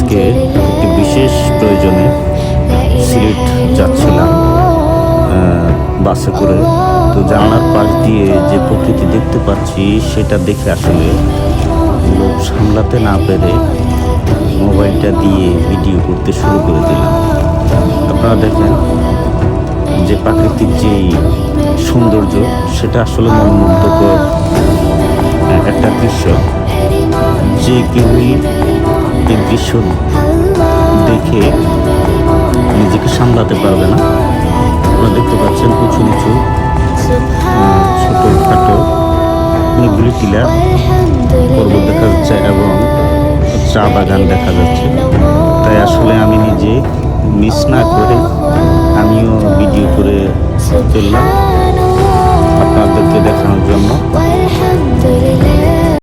আজকে একটি বিশেষ প্রয়োজনে সিলেট যাচ্ছিলাম বাসে করে। তো জানালার পাশ দিয়ে যে প্রকৃতি দেখতে পাচ্ছি সেটা দেখে আসলে লোভ সামলাতে না পেরে মোবাইলটা দিয়ে ভিডিও করতে শুরু করে দিলাম। আপনারা দেখেন যে প্রাকৃতিক যেই সৌন্দর্য সেটা আসলে মনোমুগ্ধকর একটা দৃশ্য। যে কেউই এই দৃশ্য দেখে নিজেকে সামলাতে পারবে না। আপনারা দেখতে পাচ্ছেন উঁচু নিচু ছোটোখাটো অনেকগুলি টিলা পর্বত দেখা যাচ্ছে এবং চা বাগান দেখা যাচ্ছে। তাই আসলে আমি নিজে মিস না করে আমিও ভিডিও করে ফেললাম আপনাদেরকে দেখানোর জন্য।